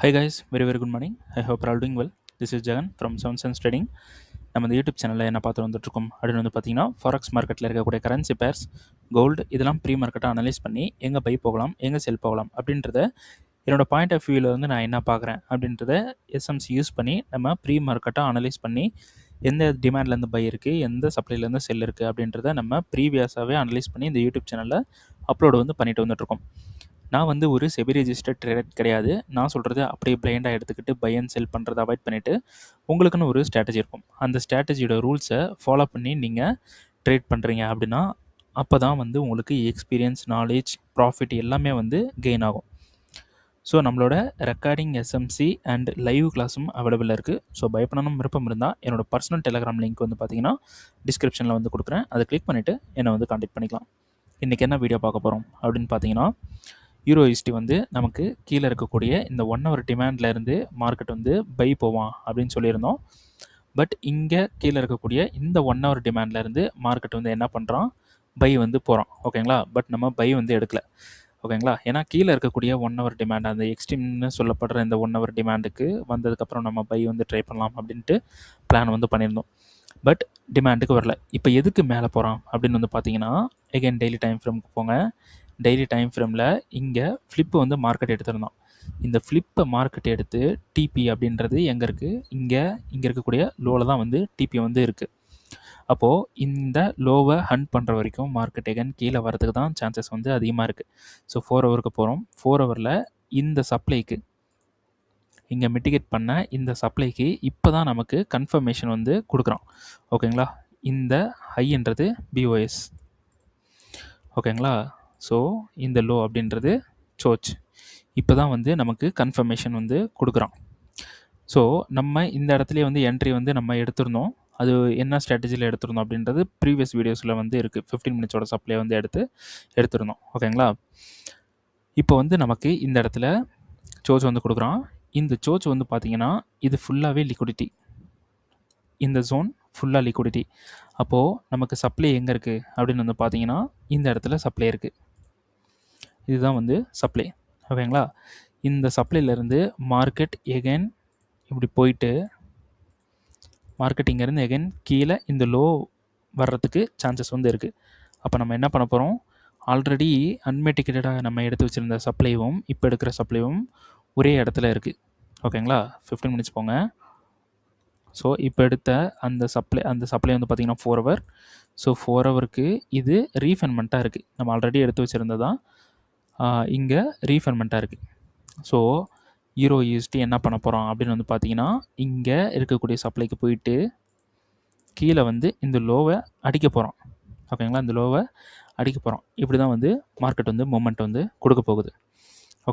Hi guys, very good morning. I hope you're all doing well. This is Jagan from Seven Sense Trading. நம்ம இந்த YouTube சேனலில் என்ன பார்த்து வந்துட்டுருக்கோம் அப்படின்னு வந்து பார்த்தீங்கன்னா ஃபாரெக்ஸ் மார்க்கெட்டில் இருக்கக்கூடிய கரன்சி பேர்ஸ், கோல்டு இதெல்லாம் ப்ரீ மார்க்கெட்டை அனலைஸ் பண்ணி எங்கே பை போகலாம், எங்கே செல் போகலாம் அப்படின்றத என்னோட பாயிண்ட் ஆஃப் வியூவில் வந்து நான் என்ன பார்க்குறேன் அப்படின்றத எஸ்எம்சி யூஸ் பண்ணி நம்ம ப்ரீ மார்க்கெட்டை அனலைஸ் பண்ணி எந்த டிமாண்ட்லேருந்து பை இருக்குது, எந்த சப்ளைலேருந்து செல் இருக்குது அப்படின்றத நம்ம ப்ரீவியஸாகவே அனலைஸ் பண்ணி இந்த யூடியூப் சேனலில் அப்லோடு வந்து பண்ணிட்டு வந்துட்டுருக்கோம். நான் வந்து ஒரு செபி ரெஜிஸ்டர்ட் ட்ரேடர் கிடையாது. நான் சொல்கிறது அப்படியே பிளைண்டாக எடுத்துக்கிட்டு பை அண்ட் செல் பண்ணுறதை அவாய்ட் பண்ணிவிட்டு உங்களுக்குன்னு ஒரு ஸ்ட்ராட்டஜி இருக்கும். அந்த ஸ்ட்ராட்டஜியோட ரூல்ஸை ஃபாலோ பண்ணி நீங்கள் ட்ரேட் பண்ணுறீங்க அப்படின்னா அப்போ தான் வந்து உங்களுக்கு எக்ஸ்பீரியன்ஸ், நாலேஜ், ப்ராஃபிட் எல்லாமே வந்து கெயின் ஆகும். ஸோ நம்மளோட ரெக்கார்டிங் எஸ்எம்சி அண்ட் லைவ் கிளாஸும் அவைலபிளாக இருக்குது. ஸோ பயப்படணும் விருப்பம் இருந்தால் என்னோடய பர்சனல் டெலிகிராம் லிங்க் வந்து பார்த்தீங்கன்னா டிஸ்கிரிப்ஷனில் வந்து கொடுக்குறேன். அதை கிளிக் பண்ணிவிட்டு என்னை வந்து கான்டெக்ட் பண்ணிக்கலாம். இன்றைக்கி என்ன வீடியோ பார்க்க போகிறோம் அப்படின்னு பார்த்தீங்கன்னா, யூரோஇஸ்டி வந்து நமக்கு கீழே இருக்கக்கூடிய இந்த 1 ஹவர் டிமாண்ட்லேருந்து மார்க்கெட் வந்து பை போவான் அப்படின்னு சொல்லியிருந்தோம். பட் இங்கே கீழே இருக்கக்கூடிய இந்த 1 ஹவர் டிமாண்ட்லேருந்து மார்க்கெட் வந்து என்ன பண்ணுறான், பை வந்து போகிறான். ஓகேங்களா? பட் நம்ம பை வந்து எடுக்கல. ஓகேங்களா? ஏன்னா கீழே இருக்கக்கூடிய 1 ஹவர் டிமாண்ட், அந்த எக்ஸ்ட்ரீம்னு சொல்லப்படுற இந்த 1 ஹவர் டிமாண்டுக்கு வந்ததுக்கப்புறம் நம்ம பை வந்து ட்ரை பண்ணலாம் அப்படின்ட்டு பிளான் வந்து பண்ணியிருந்தோம். பட் டிமாண்டுக்கு வரல. இப்போ எதுக்கு மேலே போகிறான் அப்படின்னு வந்து பார்த்தீங்கன்னா, எகைன் டெய்லி டைம் ஃப்ரேமுக்கு போங்க. டெய்லி டைம் ஃப்ரேமில் இங்கே ஃப்ளிப்பு வந்து மார்க்கெட் எடுத்திருந்தோம். இந்த ஃப்ளிப்பை மார்க்கெட் எடுத்து டிபி அப்படின்றது எங்கே இருக்குது, இங்கே இருக்கக்கூடிய லோவில் தான் வந்து டிபி வந்து இருக்குது. அப்போது இந்த லோவை ஹண்ட் பண்ணுற வரைக்கும் மார்க்கெட் எகன் கீழே வரதுக்கு தான் சான்சஸ் வந்து அதிகமாக இருக்குது. ஸோ 4 ஹவருக்கு போகிறோம். 4 ஹவரில் இந்த சப்ளைக்கு இங்கே மிட்டிகேட் பண்ண இந்த சப்ளைக்கு இப்போ தான் நமக்கு கன்ஃபர்மேஷன் வந்து கொடுக்குறோம். ஓகேங்களா? இந்த ஹைன்றது பிஓஎஸ். ஓகேங்களா? ஸோ இந்த லோ அப்படின்றது சோச். இப்போ தான் வந்து நமக்கு கன்ஃபர்மேஷன் வந்து கொடுக்குறோம். ஸோ நம்ம இந்த இடத்துலையே வந்து என்ட்ரி வந்து நம்ம எடுத்திருந்தோம். அது என்ன ஸ்ட்ராட்டஜியில் எடுத்திருந்தோம் அப்படின்றது ப்ரீவியஸ் வீடியோஸில் வந்து இருக்குது. 15 மினிட்ஸோட சப்ளை வந்து எடுத்திருந்தோம். ஓகேங்களா? இப்போ வந்து நமக்கு இந்த இடத்துல சோச் வந்து கொடுக்குறான். இந்த சோச் வந்து பார்த்திங்கன்னா இது ஃபுல்லாகவே லிக்விடிட்டி. இந்த ஜோன் ஃபுல்லாக லிக்விடிட்டி. அப்போது நமக்கு சப்ளை எங்கே இருக்குது அப்படின்னு வந்து பார்த்திங்கன்னா இந்த இடத்துல சப்ளை இருக்குது. இதுதான் வந்து சப்ளை. ஓகேங்களா? இந்த சப்ளைலேருந்து மார்க்கெட் எகைன் இப்படி போயிட்டு மார்க்கெட் இங்கேருந்து எகைன் கீழே இந்த லோ வர்றதுக்கு சான்சஸ் வந்து இருக்குது. அப்போ நம்ம என்ன பண்ண போகிறோம், ஆல்ரெடி அன்மெட்டிகேட்டடாக நம்ம எடுத்து வச்சுருந்த சப்ளைவும் இப்போ எடுக்கிற சப்ளைவும் ஒரே இடத்துல இருக்குது. ஓகேங்களா? 15 மினிட்ஸ் போங்க. ஸோ இப்போ எடுத்த அந்த சப்ளை வந்து பார்த்திங்கன்னா 4 ஹவர். ஸோ 4 ஹவருக்கு இது ரீஃபண்ட்மெண்ட்டாக இருக்குது. நம்ம ஆல்ரெடி எடுத்து வச்சுருந்ததான் இங்கே ரீஃபண்ட்மெண்ட்டாக இருக்குது. ஸோ யூரோஇஎஸ்டி என்ன பண்ண போகிறோம் அப்படின்னு வந்து பார்த்திங்கன்னா இங்கே இருக்கக்கூடிய சப்ளைக்கு போயிட்டு கீழே வந்து இந்த லோவை அடிக்க போகிறோம். ஓகேங்களா? இந்த லோவை அடிக்க போகிறோம். இப்படி தான் வந்து மார்க்கெட் வந்து மூமெண்ட் வந்து கொடுக்க போகுது.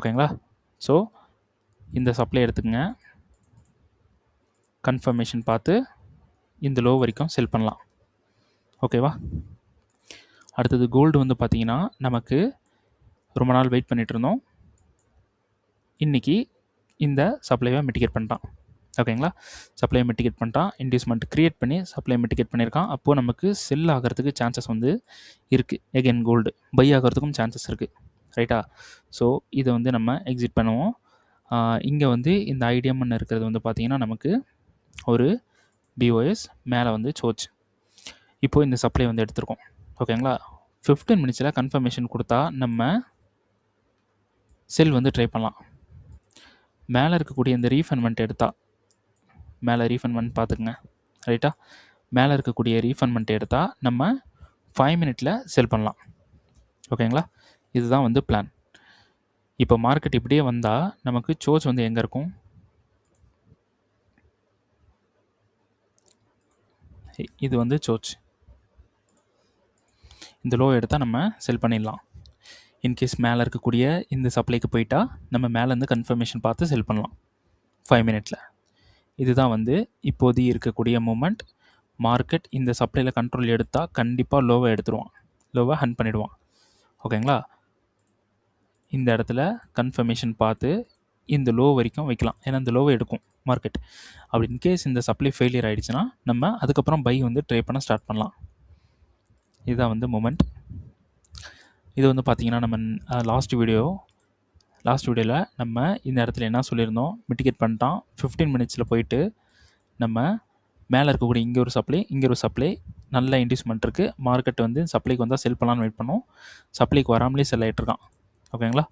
ஓகேங்களா? ஸோ இந்த சப்ளை எடுத்துக்கங்க. கன்ஃபர்மேஷன் பார்த்து இந்த லோ வரைக்கும் செல் பண்ணலாம். ஓகேவா? அடுத்தது கோல்டு வந்து பார்த்திங்கன்னா நமக்கு ரொம்ப நாள் வெயிட் பண்ணிகிட்டு இருந்தோம். இன்றைக்கி இந்த சப்ளைவை மிட்டிகேட் பண்ணிட்டான். ஓகேங்களா? சப்ளையை மிட்டிகேட் பண்ணிட்டான். இன்டியூஸ்மெண்ட் க்ரியேட் பண்ணி சப்ளையை மிட்டிகேட் பண்ணியிருக்கான். அப்போது நமக்கு செல் ஆகிறதுக்கு சான்சஸ் வந்து இருக்குது. எகைன் கோல்டு பை ஆகிறதுக்கும் சான்சஸ் இருக்குது. ரைட்டா? ஸோ இதை வந்து நம்ம எக்ஸிட் பண்ணுவோம். இங்கே வந்து இந்த ஐடிஎம்னு இருக்கிறது வந்து பார்த்திங்கன்னா நமக்கு ஒரு பிஓஎஸ், மேலே வந்து சோச். இப்போது இந்த சப்ளை வந்து எடுத்திருக்கோம். ஓகேங்களா? 15 மினிட்ஸில் கன்ஃபர்மேஷன் கொடுத்தா நம்ம செல் வந்து ட்ரை பண்ணலாம். மேலே இருக்கக்கூடிய இந்த ரீஃபண்ட்மெண்ட் எடுத்தால், மேலே ரீஃபண்ட்மெண்ட் பார்த்துக்குங்க. ரைட்டா? மேலே இருக்கக்கூடிய ரீஃபண்ட்மெண்ட் எடுத்தால் நம்ம 5 மினிட்டில் செல் பண்ணலாம். ஓகேங்களா? இதுதான் வந்து பிளான். இப்போ மார்க்கெட் இப்படியே வந்தால் நமக்கு சோச் வந்து எங்கே இருக்கும், இது வந்து சோச். இந்த லோ எடுத்தால் நம்ம செல் பண்ணிடலாம். இன்கேஸ் மேலே இருக்கக்கூடிய இந்த சப்ளைக்கு போயிட்டா நம்ம மேலேருந்து கன்ஃபர்மேஷன் பார்த்து செல் பண்ணலாம் 5 மினிட்டில். இதுதான் வந்து இப்போது இருக்கக்கூடிய மூமெண்ட். மார்க்கெட் இந்த சப்ளையில் கண்ட்ரோல் எடுத்தால் கண்டிப்பாக லோவை எடுத்துருவான், லோவை ஹண்ட் பண்ணிவிடுவான். ஓகேங்களா? இந்த இடத்துல கன்ஃபர்மேஷன் பார்த்து இந்த லோ வரைக்கும் வைக்கலாம். ஏன்னா இந்த லோவை எடுக்கும் மார்க்கெட். அப்படி இன்கேஸ் இந்த சப்ளை ஃபெயிலியர் ஆகிடுச்சுன்னா நம்ம அதுக்கப்புறம் பை வந்து ட்ரை பண்ண ஸ்டார்ட் பண்ணலாம். இதுதான் வந்து மூமெண்ட். இது வந்து பார்த்திங்கன்னா நம்ம லாஸ்ட் வீடியோ லாஸ்ட் வீடியோவில் நம்ம இந்த இடத்துல என்ன சொல்லியிருந்தோம், மிட்டிகேட் பண்ணிட்டான். 15 மினிட்ஸில் போயிட்டு நம்ம மேலே இருக்கக்கூடிய இங்கே ஒரு சப்ளை, இங்கே ஒரு சப்ளை, நல்ல இன்டியூஸ்மெண்ட் இருக்குது. மார்க்கெட் வந்து சப்ளைக்கு வந்தால் செல் பண்ணலான்னு வெயிட் பண்ணோம். சப்ளைக்கு வராமலே செல் ஆகிட்டுருக்கான். ஓகேங்களா?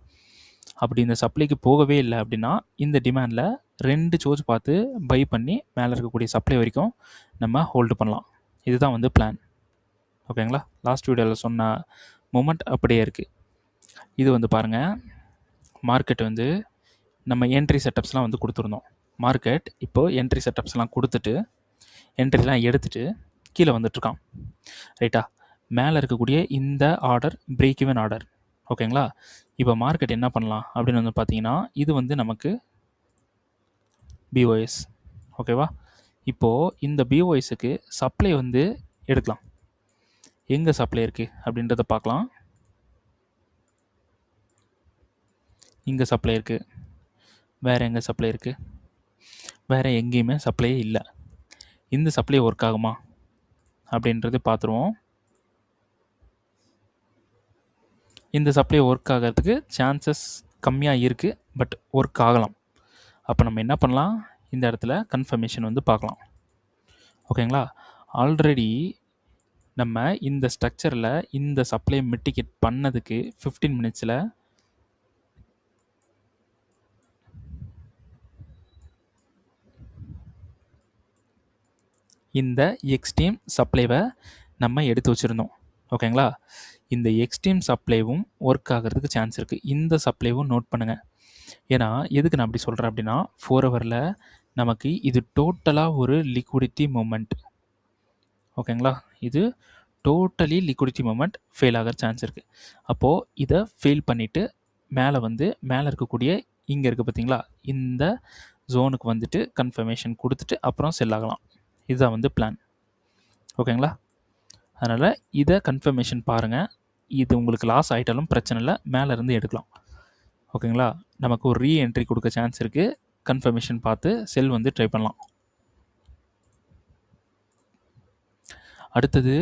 அப்படி இந்த சப்ளைக்கு போகவே இல்லை அப்படின்னா இந்த டிமாண்டில் 2 சோர்ஸ் பார்த்து பை பண்ணி மேலே இருக்கக்கூடிய சப்ளை வரைக்கும் நம்ம ஹோல்டு பண்ணலாம். இதுதான் வந்து பிளான். ஓகேங்களா? லாஸ்ட் வீடியோவில் சொன்ன மூமெண்ட் அப்படியே இருக்குது. இது வந்து பாருங்கள், மார்க்கெட் வந்து நம்ம என்ட்ரி செட்டப்ஸ்லாம் வந்து கொடுத்துருந்தோம். மார்க்கெட் இப்போது என்ட்ரி செட்டப்ஸ்லாம் கொடுத்துட்டு என்ட்ரிலாம் எடுத்துகிட்டு கீழே வந்துட்டுருக்கான். ரைட்டா? மேலே இருக்கக்கூடிய இந்த ஆர்டர் பிரேக் ஈவன் ஆர்டர். ஓகேங்களா? இப்போ மார்க்கெட் என்ன பண்ணலாம் அப்படின்னு வந்து பார்த்தீங்கன்னா, இது வந்து நமக்கு பிஓஎஸ். ஓகேவா? இப்போது இந்த பிஓஎஸ்க்கு சப்ளை வந்து எடுக்கலாம். எங்கே சப்ளை இருக்குது அப்படின்றத பார்க்கலாம். இங்கே சப்ளை இருக்குது. வேறு எங்கே சப்ளை இருக்குது? வேறு எங்கேயுமே சப்ளையே இல்லை. இந்த சப்ளை ஒர்க் ஆகுமா அப்படின்றது பார்த்துருவோம். இந்த சப்ளை ஒர்க் ஆகிறதுக்கு சான்சஸ் கம்மியாக இருக்குது, பட் ஒர்க் ஆகலாம். அப்போ நம்ம என்ன பண்ணலாம், இந்த இடத்துல கன்ஃபர்மேஷன் வந்து பார்க்கலாம். ஓகேங்களா? ஆல்ரெடி நம்ம இந்த ஸ்ட்ரக்சரில் இந்த சப்ளை மிட்டிகேட் பண்ணதுக்கு 15 மினிட்ஸில் இந்த எக்ஸ்ட்ரீம் சப்ளைவை நம்ம எடுத்து வச்சுருந்தோம். ஓகேங்களா? இந்த எக்ஸ்ட்ரீம் சப்ளைவும் ஒர்க் ஆகிறதுக்கு சான்ஸ் இருக்குது. இந்த சப்ளைவும் நோட் பண்ணுங்கள். ஏன்னா எதுக்கு நான் அப்படி சொல்கிறேன் அப்படின்னா, 4 ஹவரில் நமக்கு இது டோட்டலாக ஒரு லிக்விடிட்டி மூமெண்ட். ஓகேங்களா? இது டோட்டலி லிக்விடிட்டி மூமெண்ட் ஃபெயில் ஆகிற சான்ஸ் இருக்குது. அப்போது இதை ஃபெயில் பண்ணிவிட்டு மேலே இருக்கக்கூடிய இங்கே இருக்குது பார்த்தீங்களா, இந்த ஜோனுக்கு வந்துட்டு கன்ஃபர்மேஷன் கொடுத்துட்டு அப்புறம் செல் ஆகலாம். இதுதான் வந்து பிளான். ஓகேங்களா? அதனால் இதை கன்ஃபர்மேஷன் பாருங்கள். இது உங்களுக்கு லாஸ் ஆகிட்டாலும் பிரச்சனை இல்லை, மேலேருந்து எடுக்கலாம். ஓகேங்களா? நமக்கு ஒரு ரீஎன்ட்ரி கொடுக்க சான்ஸ் இருக்குது. கன்ஃபர்மேஷன் பார்த்து செல் வந்து ட்ரை பண்ணலாம். அடுத்தது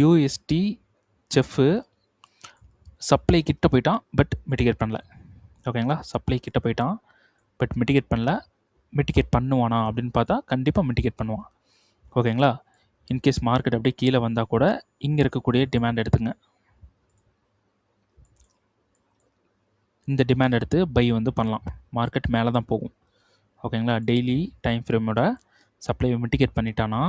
யூஎஸ்டி செஃப்பு சப்ளை கிட்ட போயிட்டான், பட் மிட்டிகேட் பண்ணல. ஓகேங்களா? சப்ளை கிட்ட போயிட்டான், பட் மிட்டிகேட் பண்ணல. மிட்டிகேட் பண்ணுவானா அப்படின்னு பார்த்தா கண்டிப்பாக மிட்டிகேட் பண்ணுவான். ஓகேங்களா? இன்கேஸ் மார்க்கெட் அப்படியே கீழே வந்தால் கூட இங்கே இருக்கக்கூடிய டிமாண்ட் எடுத்துங்க. இந்த டிமாண்ட் எடுத்து பை வந்து பண்ணலாம். மார்க்கெட் மேலே தான் போகும். ஓகேங்களா? டெய்லி டைம் ஃப்ரேமோட சப்ளை மிட்டிகேட் பண்ணிட்டானா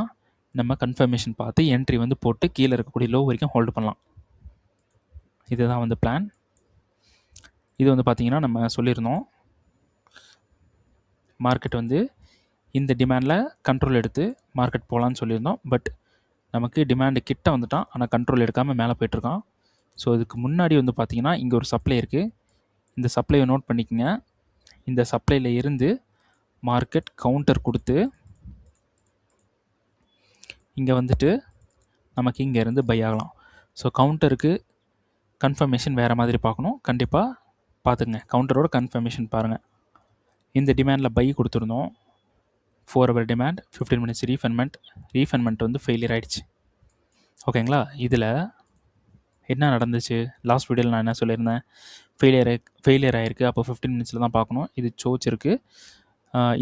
நம்ம கன்ஃபர்மேஷன் பார்த்து என்ட்ரி வந்து போட்டு கீழே இருக்கக்கூடிய லோ வரைக்கும் ஹோல்டு பண்ணலாம். இதுதான் வந்து பிளான். இது வந்து பார்த்திங்கன்னா நம்ம சொல்லியிருந்தோம், மார்க்கெட் வந்து இந்த டிமாண்டில் கண்ட்ரோல் எடுத்து மார்க்கெட் போகலான்னு சொல்லியிருந்தோம். பட் நமக்கு டிமாண்டு கிட்ட வந்துட்டான், ஆனால் கண்ட்ரோல் எடுக்காமல் மேலே போய்ட்டுருக்கான். ஸோ இதுக்கு முன்னாடி வந்து பார்த்திங்கன்னா இங்கே ஒரு சப்ளை இருக்குது. இந்த சப்ளையை நோட் பண்ணிக்கோங்க. இந்த சப்ளையில் இருந்து மார்க்கெட் கவுண்டர் கொடுத்து இங்கே வந்துட்டு நமக்கு இங்கே இருந்து பை ஆகலாம். ஸோ கவுண்டருக்கு கன்ஃபர்மேஷன் வேறு மாதிரி பார்க்கணும். கண்டிப்பாக பார்த்துக்குங்க, கவுண்டரோட கன்ஃபர்மேஷன் பாருங்கள். இந்த டிமாண்டில் பை கொடுத்துருந்தோம். 4 ஹவர் டிமாண்ட், 15 மினிட்ஸ் ரீஃபண்ட்மெண்ட் வந்து ஃபெயிலியர் ஆகிடுச்சு. ஓகேங்களா? இதில் என்ன நடந்துச்சு, லாஸ்ட் வீடியோவில் நான் என்ன சொல்லியிருந்தேன், ஃபெயிலியர் ஆகிருக்கு. அப்போ 15 மினிட்ஸில் தான் பார்க்கணும். இது சோச் இருக்குது.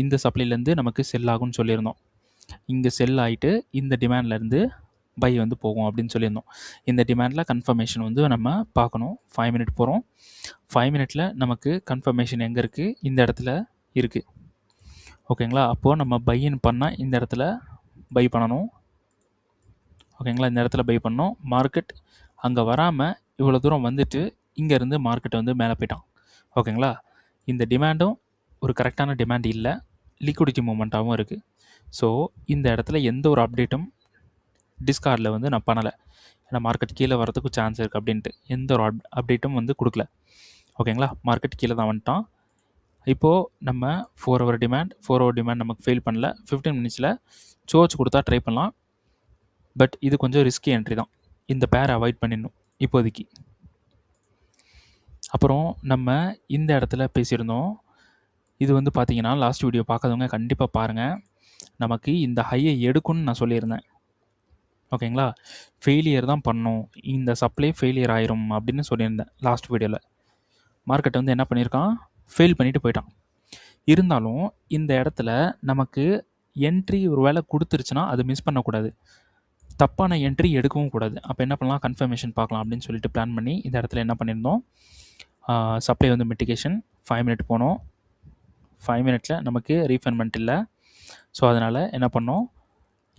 இந்த சப்ளைலேருந்து நமக்கு செல் ஆகும்னு சொல்லியிருந்தோம். இங்கே செல் ஆகிட்டு இந்த டிமாண்ட்லேருந்து பை வந்து போகும் அப்படின்னு சொல்லியிருந்தோம். இந்த டிமாண்டில் கன்ஃபர்மேஷன் வந்து நம்ம பார்க்கணும். 5 மினிட் போகிறோம். 5 மினிட்டில் நமக்கு கன்ஃபர்மேஷன் எங்கே இருக்குது, இந்த இடத்துல இருக்குது. ஓகேங்களா? அப்போது நம்ம பையின் பண்ணால் இந்த இடத்துல பை பண்ணணும். ஓகேங்களா? இந்த இடத்துல பை பண்ணோம். மார்க்கெட் அங்கே வராமல் இவ்வளோ தூரம் வந்துட்டு இங்கேருந்து மார்க்கெட் வந்து மேலே போயிட்டான். ஓகேங்களா? இந்த டிமாண்டும் ஒரு கரெக்டான டிமாண்ட் இல்லை, லிக்விடிட்டி மூமெண்ட்டாகவும் இருக்குது. ஸோ இந்த இடத்துல எந்த ஒரு அப்டேட்டும் டிஸ்கார்டில் வந்து நான் பண்ணலை. ஏன்னா மார்க்கெட் கீழே வரதுக்கு சான்ஸ் இருக்குது அப்படின்ட்டு எந்த ஒரு அப்டேட்டும் வந்து கொடுக்கல. ஓகேங்களா? மார்க்கெட் கீழே தான் வந்துட்டான். இப்போது நம்ம 4 ஹவர் டிமாண்ட் நமக்கு ஃபெயில் பண்ணல. 15 மினிட்ஸில் சோர்ச் கொடுத்தா ட்ரை பண்ணலாம். பட் இது கொஞ்சம் ரிஸ்கி என்ட்ரி தான். இந்த பேரை அவாய்ட் பண்ணிடணும் இப்போதைக்கு. அப்புறம் நம்ம இந்த இடத்துல பேசியிருந்தோம். இது வந்து பார்த்திங்கன்னா லாஸ்ட் வீடியோ பார்க்காதவங்க கண்டிப்பாக பாருங்கள். நமக்கு இந்த ஹையை எடுக்கும்னு நான் சொல்லியிருந்தேன். ஓகேங்களா? ஃபெயிலியர் தான் பண்ணும், இந்த சப்ளை ஃபெயிலியர் ஆயிரும் அப்படின்னு சொல்லியிருந்தேன் லாஸ்ட் வீடியோவில். மார்க்கெட் வந்து என்ன பண்ணியிருக்கான், ஃபெயில் பண்ணிட்டு போயிட்டான். இருந்தாலும் இந்த இடத்துல நமக்கு என்ட்ரி ஒரு வேளை கொடுத்துருச்சுன்னா அது மிஸ் பண்ணக்கூடாது, தப்பான என்ட்ரி எடுக்கவும் கூடாது. அப்போ என்ன பண்ணலாம், கன்ஃபர்மேஷன் பார்க்கலாம் அப்படின்னு சொல்லிட்டு பிளான் பண்ணி இந்த இடத்துல என்ன பண்ணியிருந்தோம், சப்ளை வந்து மிட்டிகேஷன் 5 மினிட் போனோம். 5 மினிட்ஸில் நமக்கு ரீஃபண்ட்மெண்ட் இல்லை. ஸோ அதனால் என்ன பண்ணோம்,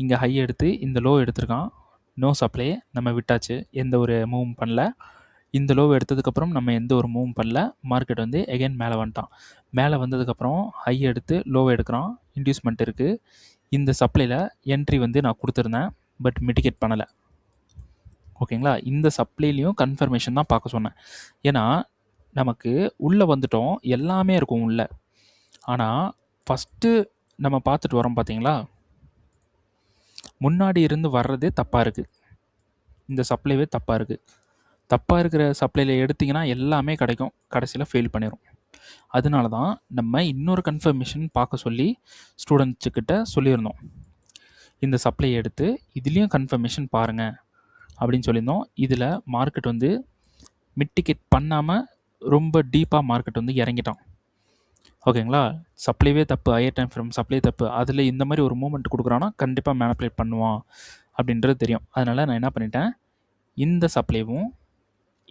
இங்கே ஹை எடுத்து இந்த லோ எடுத்திருக்கான், நோ சப்ளை, நம்ம விட்டாச்சு, எந்த ஒரு மூவும் பண்ணல. இந்த லோவை எடுத்ததுக்கப்புறம் நம்ம எந்த ஒரு மூவும் பண்ணல. மார்க்கெட் வந்து எகைன் மேலே வந்துட்டான். மேலே வந்ததுக்கப்புறம் ஹை எடுத்து லோவை எடுக்கிறான், இன்டியூஸ்மெண்ட் இருக்குது. இந்த சப்ளையில் என்ட்ரி வந்து நான் கொடுத்துருந்தேன், பட் மிட்டிகேட் பண்ணலை. ஓகேங்களா, இந்த சப்ளைலையும் கன்ஃபர்மேஷன் தான் பார்க்க சொன்னேன். ஏன்னா நமக்கு உள்ளே வந்துட்டோம், எல்லாமே இருக்கும் உள்ளே. ஆனால் ஃபஸ்ட்டு நம்ம பார்த்துட்டு வரோம் பார்த்தீங்களா, முன்னாடி இருந்து வர்றதே தப்பாக இருக்குது. இந்த சப்ளைவே தப்பாக இருக்குது. தப்பாக இருக்கிற சப்ளையில் எடுத்திங்கன்னா எல்லாமே கிடைக்கும், கடைசியில் ஃபெயில் பண்ணிடும். அதனால தான் நம்ம இன்னொரு கன்ஃபர்மேஷன் பார்க்க சொல்லி ஸ்டூடெண்ட்ஸுக்கிட்ட சொல்லியிருந்தோம். இந்த சப்ளை எடுத்து இதுலேயும் கன்ஃபர்மேஷன் பாருங்கள் அப்படின்னு சொல்லியிருந்தோம். இதில் மார்க்கெட் வந்து மிட்டிகேட் பண்ணாமல் ரொம்ப டீப்பாக மார்க்கெட் வந்து இறங்கிட்டான். ஓகேங்களா, சப்ளைவே தப்பு, ஹையர் டைம் ஃப்ரேம் சப்ளை தப்பு, அதில் இந்த மாதிரி ஒரு மூமெண்ட் கொடுக்குறான்னா கண்டிப்பாக மேனிப்புலேட் பண்ணுவான் அப்படின்றது தெரியும். அதனால் நான் என்ன பண்ணிட்டேன், இந்த சப்ளைவும்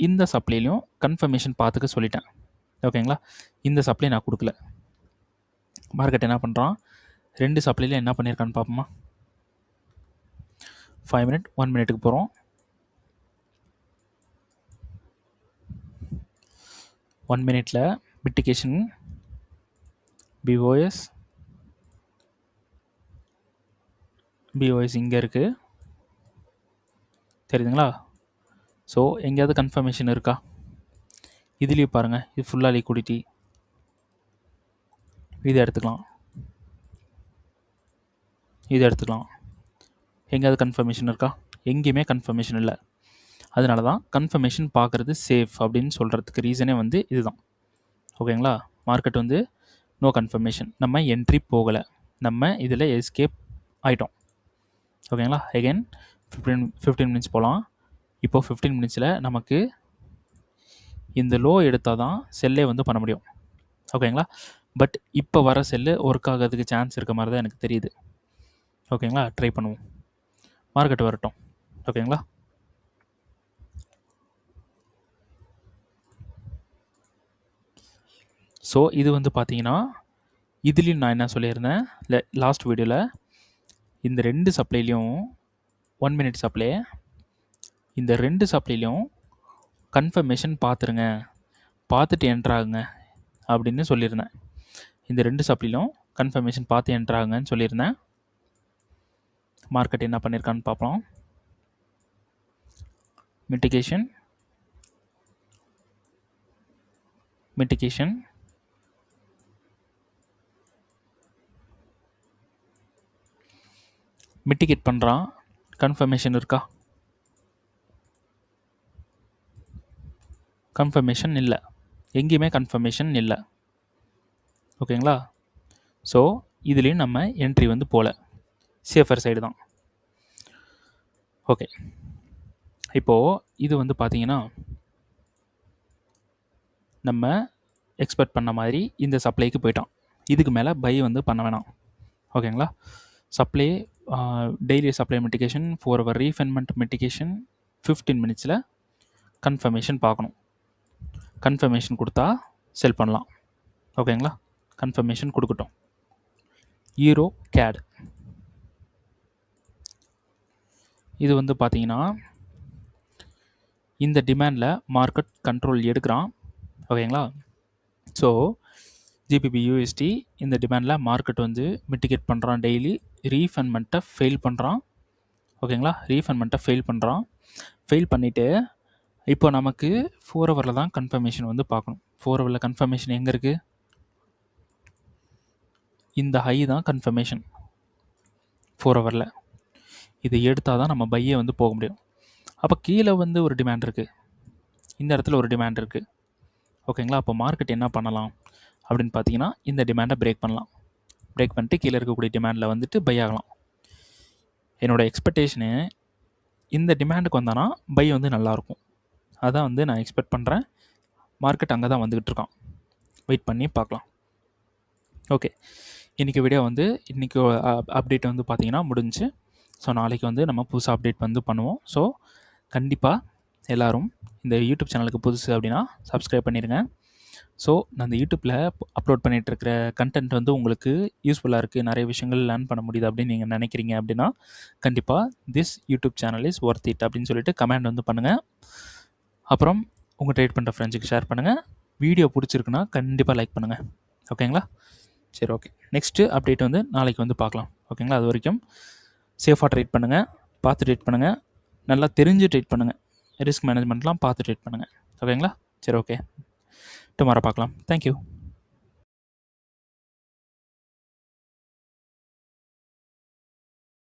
இந்த சப்ளைலையும் கன்ஃபர்மேஷன் பார்த்துக்க சொல்லிட்டேன். ஓகேங்களா, இந்த சப்ளை நான் கொடுக்கல. மார்க்கெட் என்ன பண்ணுறான், 2 சப்ளையில் என்ன பண்ணியிருக்கான்னு பார்ப்போமா. 5 மினிட் 1 மினிட்டுக்கு போகிறோம். 1 மினிட்டில் மிட்டிகேஷன் பிஓஎஸ் இங்கே இருக்குது, தெரியுதுங்களா. ஸோ எங்கேயாவது கன்ஃபர்மேஷன் இருக்கா, இதுலேயும் பாருங்கள், இது ஃபுல்லாக லிக்விடிட்டி, இதை எடுத்துக்கலாம், இதை எடுத்துக்கலாம். எங்கேயாவது கன்ஃபர்மேஷன் இருக்கா, எங்கேயுமே கன்ஃபர்மேஷன் இல்லை. அதனால தான் கன்ஃபர்மேஷன் பார்க்குறது சேஃப் அப்படின்னு சொல்கிறதுக்கு ரீசனே வந்து இதுதான். ஓகேங்களா, மார்க்கெட் வந்து நோ கன்ஃபர்மேஷன், நம்ம என்ட்ரி போகலை, நம்ம இதில் எஸ்கேப் ஆகிட்டோம். ஓகேங்களா, அகைன் 15 மினிட்ஸ் போகலாம். இப்போது 15 மினிட்ஸில் நமக்கு இந்த லோ எடுத்தால் தான் செல்லே வந்து பண்ண முடியும். ஓகேங்களா, பட் இப்போ வர செல்லு ஒர்க் ஆகிறதுக்கு சான்ஸ் இருக்க மாதிரி தான் எனக்கு தெரியுது. ஓகேங்களா, ட்ரை பண்ணுவோம், மார்க்கெட் வரட்டும். ஓகேங்களா, ஸோ இது வந்து பார்த்தீங்கன்னா இதுலேயும் நான் என்ன சொல்லியிருந்தேன் லாஸ்ட் வீடியோவில், இந்த 2 சப்ளைலையும் 1 மினிட் சப்ளை, இந்த 2 சப்ளைலையும் கன்ஃபர்மேஷன் பார்த்துருங்க, பார்த்துட்டு என்ட்ராகுங்க அப்படின்னு சொல்லியிருந்தேன். இந்த 2 சப்ளைலையும் கன்ஃபர்மேஷன் பார்த்து என்ட்ராகுங்கன்னு சொல்லியிருந்தேன். மார்க்கெட் என்ன பண்ணியிருக்கான்னு பார்ப்போம். மிட்டிகேஷன் மிட்டிகேட் பண்ணுறான், கன்ஃபர்மேஷன் இருக்கா, கன்ஃபர்மேஷன் இல்லை, எங்கேயுமே கன்ஃபர்மேஷன் இல்லை. ஓகேங்களா, ஸோ இதுலேயும் நம்ம என்ட்ரி வந்து போகல, சேஃபர் சைடு தான். ஓகே, இப்போது இது வந்து பார்த்தீங்கன்னா நம்ம எக்ஸ்பெக்ட் பண்ண மாதிரி இந்த சப்ளைக்கு போயிட்டான். இதுக்கு மேலே பை வந்து பண்ண வேணாம். ஓகேங்களா, supply daily supply mitigation 4 hour refundment mitigation 15 மினிட்ஸில் கன்ஃபர்மேஷன் பார்க்கணும். கன்ஃபர்மேஷன் கொடுத்தா செல் பண்ணலாம். ஓகேங்களா, கன்ஃபர்மேஷன் கொடுக்கட்டும். ஈரோ கேட் இது வந்து பார்த்தீங்கன்னா இந்த டிமாண்டில் மார்க்கெட் கண்ட்ரோல் எடுக்கிறான். ஓகேங்களா, ஸோ ஜிபிபி யூஎஸ்டி இந்த டிமாண்டில் மார்க்கெட் வந்து மிட்டிகேட் பண்ணுறான், டெய்லி ரீஃபண்ட்மெண்ட்டை ஃபெயில் பண்ணுறான். ஓகேங்களா, ரீஃபண்ட்மெண்ட்டை ஃபெயில் பண்ணுறான். ஃபெயில் பண்ணிவிட்டு இப்போ நமக்கு 4 ஹவரில் தான் கன்ஃபர்மேஷன் வந்து பார்க்கணும். 4 ஹவரில் கன்ஃபர்மேஷன் எங்கே இருக்குது, இந்த ஹை தான் கன்ஃபர்மேஷன் 4 ஹவரில். இதை எடுத்தால் தான் நம்ம பையே வந்து போக முடியும். அப்போ கீழே வந்து ஒரு டிமாண்ட் இருக்குது, இந்த இடத்துல ஒரு டிமாண்ட் இருக்குது. ஓகேங்களா, அப்போ மார்க்கெட் என்ன பண்ணலாம் அப்படின்னு பார்த்தீங்கன்னா இந்த டிமாண்டை பிரேக் பண்ணலாம். பிரேக் பண்ணிட்டு கீழே இருக்கக்கூடிய டிமாண்டில் வந்துட்டு பை ஆகலாம். என்னோடய எக்ஸ்பெக்டேஷனு இந்த டிமாண்டுக்கு வந்தானா பை வந்து நல்லாயிருக்கும், அதான் வந்து நான் எக்ஸ்பெக்ட் பண்ணுறேன். மார்க்கெட் அங்கே தான் வந்துக்கிட்டு இருக்கான். வெயிட் பண்ணி பார்க்கலாம். ஓகே, இன்றைக்கி வீடியோ வந்து இன்றைக்கி அப்டேட் வந்து பார்த்திங்கன்னா முடிஞ்சு. ஸோ நாளைக்கு வந்து நம்ம புதுசாக அப்டேட் வந்து பண்ணுவோம். ஸோ கண்டிப்பாக எல்லோரும் இந்த யூடியூப் சேனலுக்கு புதுசு அப்படின்னா சப்ஸ்கிரைப் பண்ணிடுங்க. ஸோ நான் இந்த யூடியூப்பில் அப்லோட் பண்ணிகிட்ருக்கிற கண்டென்ட் வந்து உங்களுக்கு யூஸ்ஃபுல்லாக இருக்குது, நிறைய விஷயங்கள் லேர்ன் பண்ண முடியுது அப்படின்னு நீங்கள் நினைக்கிறீங்க அப்படின்னா கண்டிப்பாக this YouTube channel is worth it அப்படின்னு சொல்லிட்டு கமெண்ட் வந்து பண்ணுங்கள். அப்புறம் உங்கள் ட்ரேட் பண்ணுற ஃப்ரெண்ட்ஸுக்கு ஷேர் பண்ணுங்கள். வீடியோ பிடிச்சிருக்குன்னா கண்டிப்பாக லைக் பண்ணுங்கள். ஓகேங்களா? சரி, ஓகே. நெக்ஸ்ட்டு அப்டேட் வந்து நாளைக்கு வந்து பார்க்கலாம். ஓகேங்களா? அது வரைக்கும் சேஃபாக ட்ரேட் பண்ணுங்கள், பார்த்து ட்ரேட் பண்ணுங்கள், நல்லா தெரிஞ்சு ட்ரேட் பண்ணுங்கள், ரிஸ்க் மேனேஜ்மெண்ட்லாம் பார்த்து ட்ரேட் பண்ணுங்கள். ஓகேங்களா? சரி, ஓகே. டுமாரோ பார்க்கலாம். தேங்க்யூ.